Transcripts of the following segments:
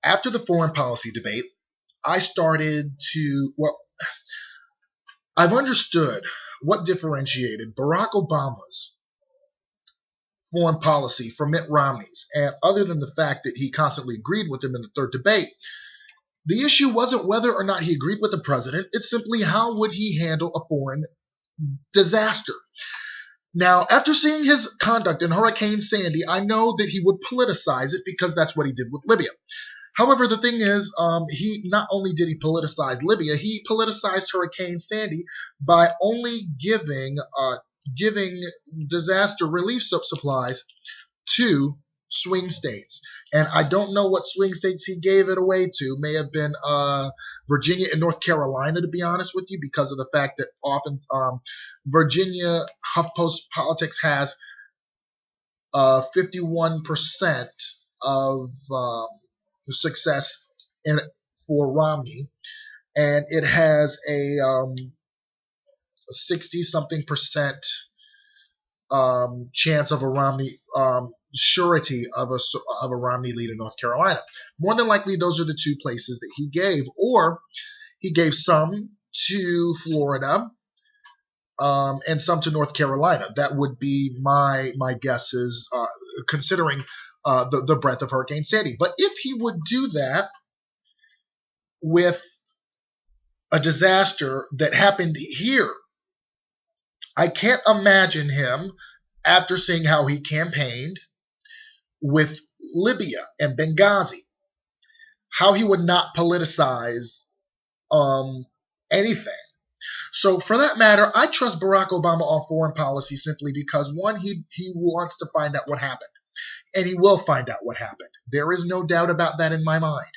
After the foreign policy debate, I started to, well, I've understood what differentiated Barack Obama's foreign policy from Mitt Romney's. And other than the fact that he constantly agreed with him in the third debate, the issue wasn't whether or not he agreed with the president. It's simply how would he handle a foreign disaster. Now, after seeing his conduct in Hurricane Sandy, I know that he would politicize it because that's what he did with Libya. However, the thing is, he not only did he politicize Libya, he politicized Hurricane Sandy by only giving disaster relief supplies to swing states. And I don't know what swing states he gave it away to. May have been Virginia and North Carolina, to be honest with you, because of the fact that often Virginia, HuffPost Politics has 51% of success for Romney, and it has a 60-something percent chance of a Romney surety of a Romney lead in North Carolina. More than likely, those are the two places that he gave, or he gave some to Florida and some to North Carolina. That would be my guesses, considering the breadth of Hurricane Sandy. But if he would do that with a disaster that happened here, I can't imagine him, after seeing how he campaigned with Libya and Benghazi, how he would not politicize anything. So for that matter, I trust Barack Obama on foreign policy simply because, one, he wants to find out what happened. And he will find out what happened. There is no doubt about that in my mind.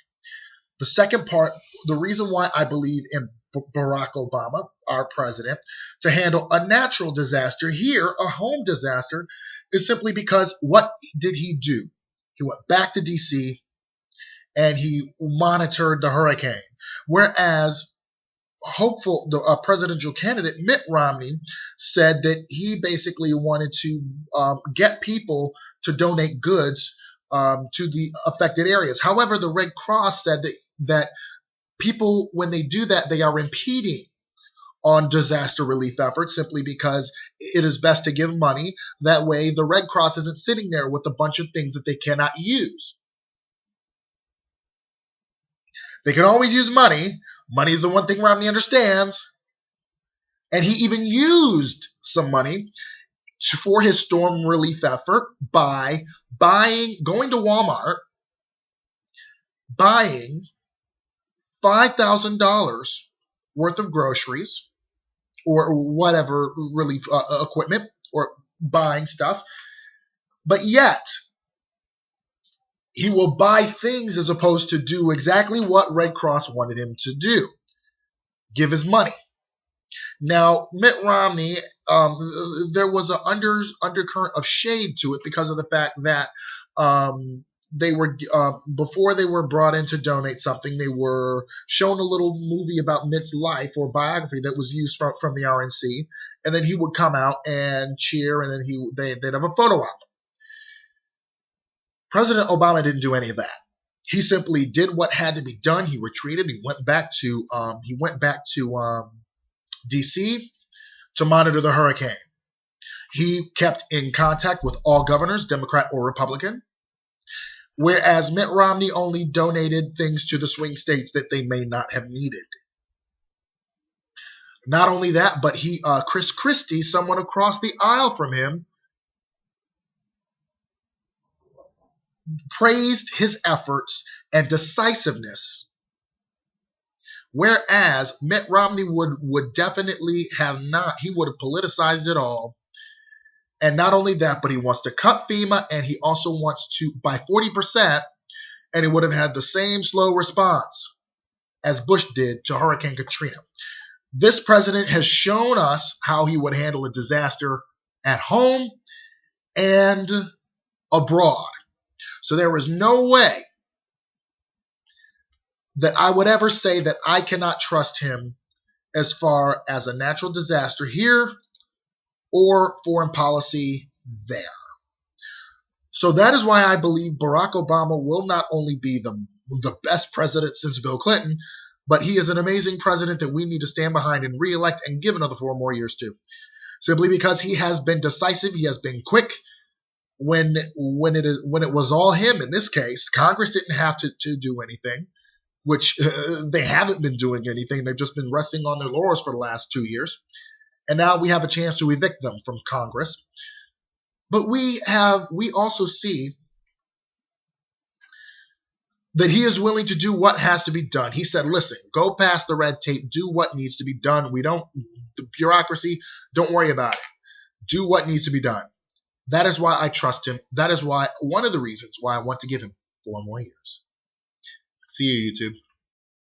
The second part, the reason why I believe in Barack Obama, our president, to handle a natural disaster here, a home disaster, is simply because what did he do? He went back to D.C. and he monitored the hurricane. Whereas the presidential candidate Mitt Romney said that he basically wanted to get people to donate goods to the affected areas. However, the Red Cross said that people, when they do that, they are impeding on disaster relief efforts simply because it is best to give money. That way, the Red Cross isn't sitting there with a bunch of things that they cannot use. They can always use money. Money is the one thing Romney understands. And he even used some money for his storm relief effort by going to Walmart, buying $5,000 worth of groceries or whatever relief equipment, or buying stuff. But yet, he will buy things as opposed to do exactly what Red Cross wanted him to do: give his money. Now, Mitt Romney, there was an undercurrent of shade to it because of the fact that they were before they were brought in to donate something, they were shown a little movie about Mitt's life or biography that was used from the RNC, and then he would come out and cheer, and then they'd have a photo op. President Obama didn't do any of that. He simply did what had to be done. He retreated. He went back to D.C. to monitor the hurricane. He kept in contact with all governors, Democrat or Republican, whereas Mitt Romney only donated things to the swing states that they may not have needed. Not only that, but Chris Christie, someone across the aisle from him, praised his efforts and decisiveness, whereas Mitt Romney would definitely have not. He would have politicized it all. And not only that, but he wants to cut FEMA, and he also wants to, by 40%, and he would have had the same slow response as Bush did to Hurricane Katrina. This president has shown us how he would handle a disaster at home and abroad. So there is no way that I would ever say that I cannot trust him as far as a natural disaster here or foreign policy there. So that is why I believe Barack Obama will not only be the best president since Bill Clinton, but he is an amazing president that we need to stand behind and reelect and give another 4 more years to. Simply because he has been decisive, he has been quick. When it was all him in this case, Congress didn't have to do anything, which they haven't been doing anything. They've just been resting on their laurels for the last 2 years. And now we have a chance to evict them from Congress. But we also see that he is willing to do what has to be done. He said, listen, go past the red tape, do what needs to be done. The bureaucracy, don't worry about it. Do what needs to be done. That is why I trust him. That is one of the reasons why I want to give him 4 more years. See you, YouTube.